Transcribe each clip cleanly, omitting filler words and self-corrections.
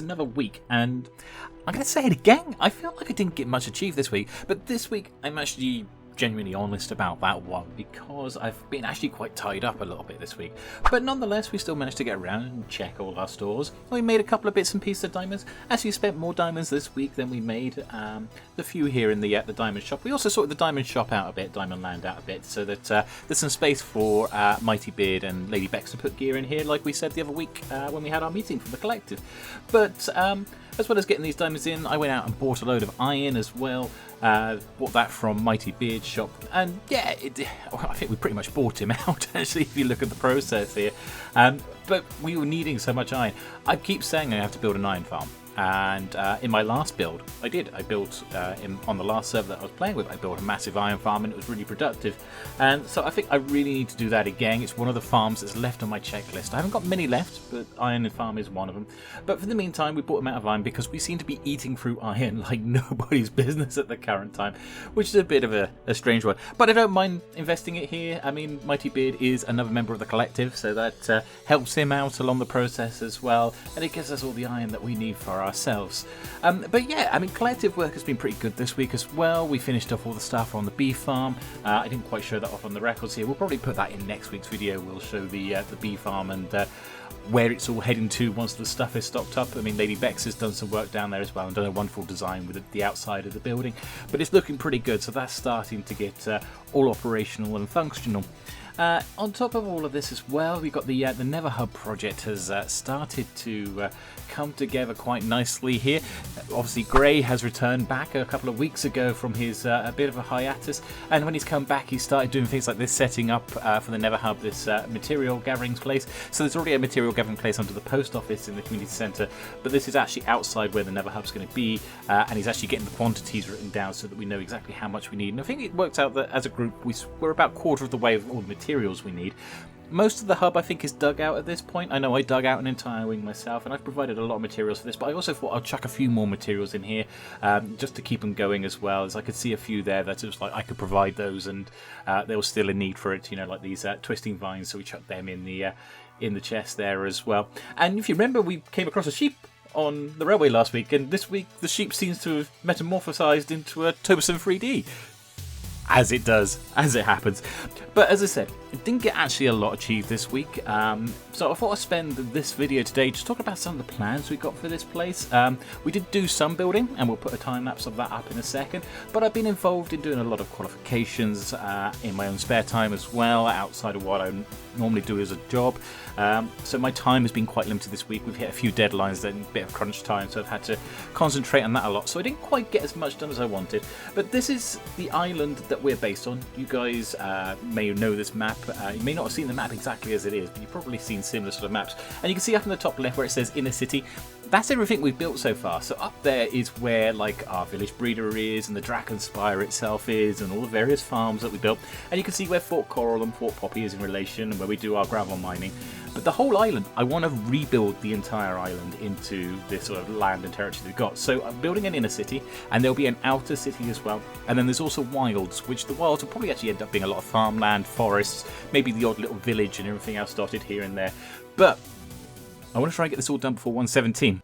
another week, and I'm going to say it again, I feel like I didn't get much achieved this week, but this week I'm actually genuinely honest about that one, because I've been actually quite tied up a little bit this week. But nonetheless, we still managed to get around and check all our stores. We made a couple of bits and pieces of diamonds. Actually spent more diamonds this week than we made the few here in the diamond shop. We also sorted the diamond shop out a bit, diamond land out a bit, so that there's some space for Mighty Beard and Lady Bex to put gear in here, like we said the other week when we had our meeting for the collective. But as well as getting these diamonds in, I went out and bought a load of iron as well. Bought that from Mighty Beard's shop, and yeah, I think we pretty much bought him out actually if you look at the process here. But we were needing so much iron. I keep saying I have to build an iron farm, and in my last build I built on the last server that I was playing with, I built a massive iron farm, and it was really productive, and so I think I really need to do that again. It's one of the farms that's left on my checklist. I haven't got many left, but iron farm is one of them. But for the meantime, we bought them out of iron because we seem to be eating through iron like nobody's business at the current time, which is a bit of a strange one, but I don't mind investing it here. I mean, Mighty Beard is another member of the collective, so that helps him out along the process as well, and it gives us all the iron that we need for ourselves. But yeah, I mean, collective work has been pretty good this week as well. We finished off all the stuff on the bee farm. I didn't quite show that off on the records here. We'll probably put that in next week's video. We'll show the bee farm and where it's all heading to once the stuff is stocked up. I mean, Lady Bex has done some work down there as well and done a wonderful design with the outside of the building, but it's looking pretty good, so that's starting to get all operational and functional. On top of all of this as well, we've got the Nether Hub project has started to come together quite nicely here. Obviously, Gray has returned back a couple of weeks ago from his a bit of a hiatus, and when he's come back, he started doing things like this, setting up for the Nether Hub this material gathering place. So there's already a material gathering place under the post office in the community centre, but this is actually outside where the Nether Hub's going to be, and he's actually getting the quantities written down so that we know exactly how much we need. And I think it works out that as a group we're about a quarter of the way of all the materials we need. Most of the hub, I think, is dug out at this point. I know I dug out an entire wing myself, and I've provided a lot of materials for this, but I also thought I'll chuck a few more materials in here just to keep them going as well, as I could see a few there that was like I could provide those, and there was still a need for it, you know, like these twisting vines, so we chucked them in the chest there as well. And if you remember, we came across a sheep on the railway last week, and this week the sheep seems to have metamorphosized into a Toberson 3D. As it does, as it happens. But as I said, I didn't get actually a lot achieved this week, so I thought I'd spend this video today just talking about some of the plans we got for this place. We did do some building, and we'll put a time lapse of that up in a second, but I've been involved in doing a lot of qualifications in my own spare time as well, outside of what I normally do as a job. So my time has been quite limited this week. We've hit a few deadlines and a bit of crunch time, so I've had to concentrate on that a lot, so I didn't quite get as much done as I wanted. But this is the island that we're based on. You guys may know this map. You may not have seen the map exactly as it is, but you've probably seen similar sort of maps, and you can see up in the top left where it says Inner City. That's everything we've built so far. So up there is where like our village breeder is, and the Dragon Spire itself is, and all the various farms that we built, and you can see where Fort Coral and Fort Poppy is in relation, and where we do our gravel mining. But the whole island, I want to rebuild the entire island into this sort of land and territory we've got. So I'm building an inner city, and there'll be an outer city as well. And then there's also wilds, which the wilds will probably actually end up being a lot of farmland, forests, maybe the odd little village and everything else dotted here and there. But I want to try and get this all done before 117.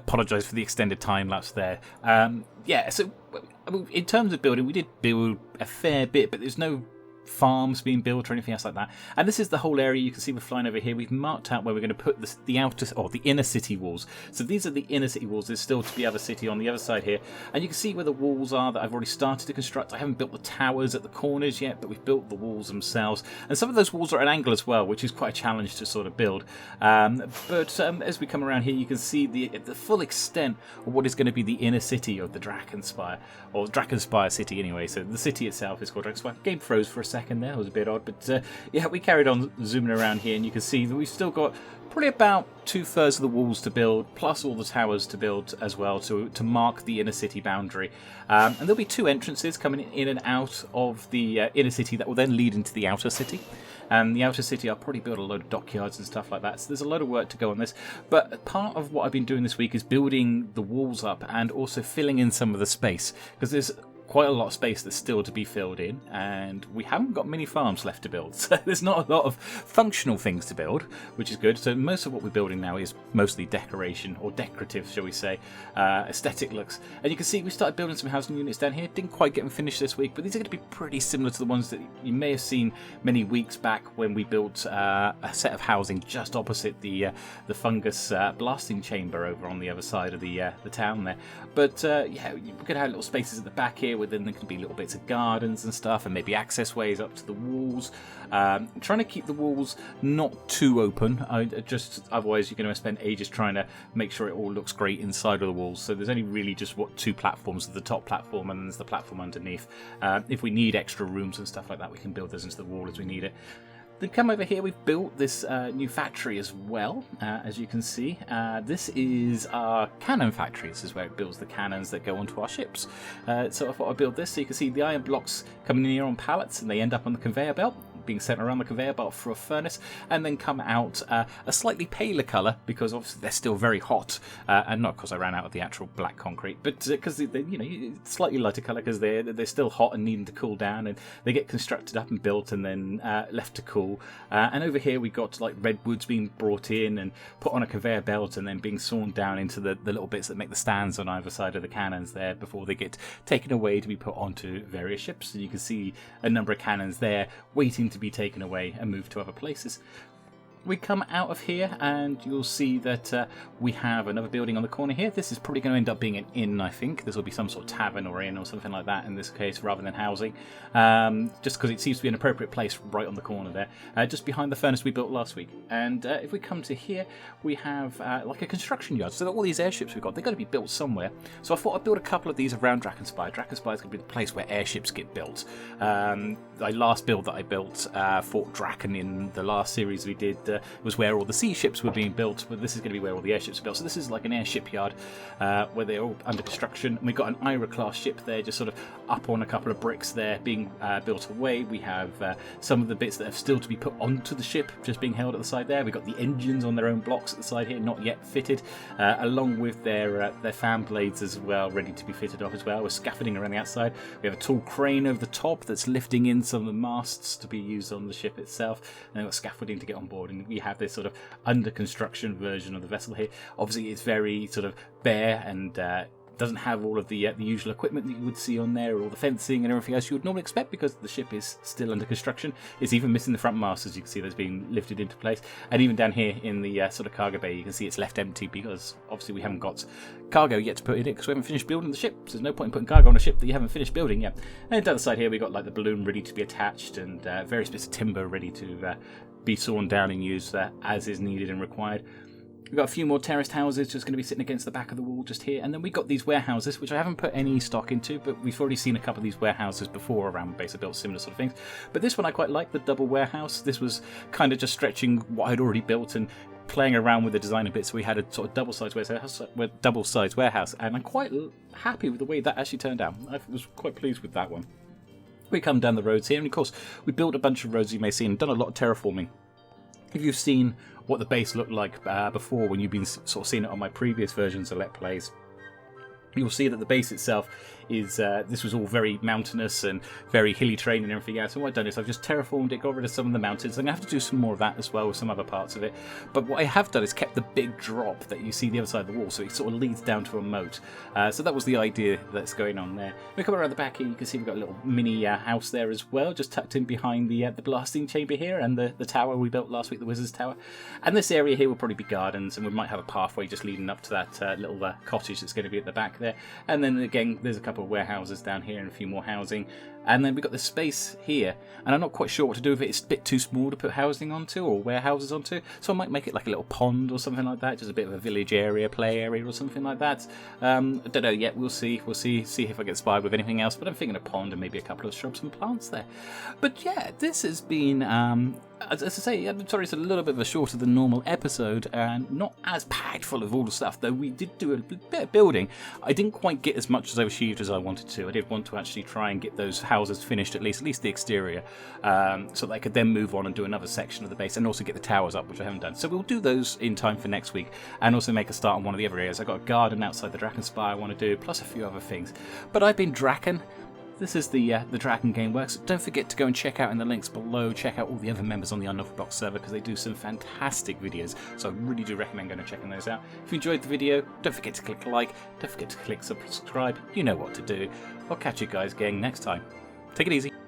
apologise for the extended time lapse there. Yeah, so I mean, in terms of building, we did build a fair bit, but there's no farms being built or anything else like that. And this is the whole area you can see we're flying over here. We've marked out where we're going to put the outer or the inner city walls. So these are the inner city walls. There's still to be other city on the other side here, and you can see where the walls are that I've already started to construct. I haven't built the towers at the corners yet, but we've built the walls themselves, and some of those walls are at an angle as well, which is quite a challenge to sort of build. But as we come around here, you can see the full extent of what is going to be the inner city of the Drakkenspire, or Drakkenspire city anyway. So the city itself is called Drakkenspire. Game froze for a second there. It was a bit odd, but yeah, we carried on zooming around here, and you can see that we've still got probably about 2/3 of the walls to build, plus all the towers to build as well, to mark the inner city boundary. And there'll be 2 entrances coming in and out of the inner city that will then lead into the outer city. And the outer city, I'll probably build a load of dockyards and stuff like that. So there's a lot of work to go on this. But part of what I've been doing this week is building the walls up and also filling in some of the space, because there's quite a lot of space that's still to be filled in, and we haven't got many farms left to build, so there's not a lot of functional things to build, which is good. So most of what we're building now is mostly decoration, or decorative, shall we say, aesthetic looks. And you can see we started building some housing units down here. Didn't quite get them finished this week, but these are going to be pretty similar to the ones that you may have seen many weeks back when we built a set of housing just opposite the fungus blasting chamber over on the other side of the town there. But yeah, we're going to have little spaces at the back here, within there can be little bits of gardens and stuff, and maybe access ways up to the walls. Trying to keep the walls not too open. Otherwise you're going to spend ages trying to make sure it all looks great inside of the walls. So there's only really just 2 platforms, the top platform and then there's the platform underneath. If we need extra rooms and stuff like that, we can build those into the wall as we need it. Then come over here, we've built this new factory as well, as you can see. This is our cannon factory. This is where it builds the cannons that go onto our ships. So I thought I'd build this so you can see the iron blocks coming in here on pallets, and they end up on the conveyor belt, being sent around the conveyor belt through a furnace, and then come out a slightly paler colour, because obviously they're still very hot, and not because I ran out of the actual black concrete, but because they slightly lighter colour because they're still hot and needing to cool down, and they get constructed up and built and then left to cool. And over here we got like redwoods being brought in and put on a conveyor belt and then being sawn down into the little bits that make the stands on either side of the cannons there before they get taken away to be put onto various ships. And you can see a number of cannons there waiting to be taken away and moved to other places. We come out of here and you'll see that we have another building on the corner here. This is probably going to end up being an inn, I think. This will be some sort of tavern or inn or something like that in this case, rather than housing. Just because it seems to be an appropriate place right on the corner there, just behind the furnace we built last week. And if we come to here, we have like a construction yard. So all these airships we've got, they've got to be built somewhere. So I thought I'd build a couple of these around Drakkenspire. Drakkenspire is going to be the place where airships get built. The last build that I built, Fort Draken, in the last series we did, was where all the sea ships were being built, but this is going to be where all the airships are built. So this is like an airship yard where they're all under construction. And we've got an Ira class ship there, just sort of up on a couple of bricks there, being built away. We have some of the bits that have still to be put onto the ship, just being held at the side there. We've got the engines on their own blocks at the side here, not yet fitted, along with their fan blades as well, ready to be fitted off as well. We're scaffolding around the outside. We have a tall crane over the top that's lifting in some of the masts to be used on the ship itself, and we've got scaffolding to get on board. And we have this sort of under construction version of the vessel here. Obviously it's very sort of bare and doesn't have all of the usual equipment that you would see on there, all the fencing and everything else you would normally expect, because the ship is still under construction. It's even missing the front mast, as you can see, that's been lifted into place. And even down here in the sort of cargo bay, you can see it's left empty because obviously we haven't got cargo yet to put in it because we haven't finished building the ship. So there's no point in putting cargo on a ship that you haven't finished building yet. And down the side here we've got like the balloon ready to be attached and various bits of timber ready to be sawn down and used as is needed and required. We've got a few more terraced houses just going to be sitting against the back of the wall just here. And then we've got these warehouses, which I haven't put any stock into, but we've already seen a couple of these warehouses before around base. I built similar sort of things. But this one I quite like, the double warehouse. This was kind of just stretching what I'd already built and playing around with the design a bit. So we had a sort of double-sized warehouse. And I'm quite happy with the way that actually turned out. I was quite pleased with that one. We come down the roads here, and of course, we built a bunch of roads you may see and done a lot of terraforming. If you've seen what the base looked like before, when you've been sort of seeing it on my previous versions of Let Plays, you'll see that the base itself is this was all very mountainous and very hilly terrain and everything else. And what I've done is I've just terraformed it, got rid of some of the mountains. I'm going to have to do some more of that as well with some other parts of it. But what I have done is kept the big drop that you see the other side of the wall, so it sort of leads down to a moat. So that was the idea that's going on there. We come around the back here, you can see we've got a little mini house there as well, just tucked in behind the blasting chamber here and the tower we built last week, the Wizard's Tower. And this area here will probably be gardens, and we might have a pathway just leading up to that little cottage that's going to be at the back there. And then again, there's a couple of warehouses down here and a few more housing. And then we've got this space here, and I'm not quite sure what to do with it. It's a bit too small to put housing onto or warehouses onto, so I might make it like a little pond or something like that, just a bit of a village area, play area or something like that. I don't know yet. We'll see if I get inspired with anything else, but I'm thinking a pond and maybe a couple of shrubs and plants there. But yeah, this has been as I say, I'm sorry it's a little bit of a shorter than normal episode and not as packed full of all the stuff, though we did do a bit of building. I didn't quite get as much as I achieved as I wanted to. I did want to actually try and get those houses finished, at least the exterior, so that I could then move on and do another section of the base and also get the towers up, which I haven't done. So we'll do those in time for next week and also make a start on one of the other areas. I've got a garden outside the Draken Spire I want to do, plus a few other things. But I've been Draken. This is the Dragon Gameworks. Don't forget to go and check out in the links below. Check out all the other members on the Unorthoblocks server because they do some fantastic videos. So I really do recommend going and checking those out. If you enjoyed the video, don't forget to click like. Don't forget to click subscribe. You know what to do. I'll catch you guys again next time. Take it easy.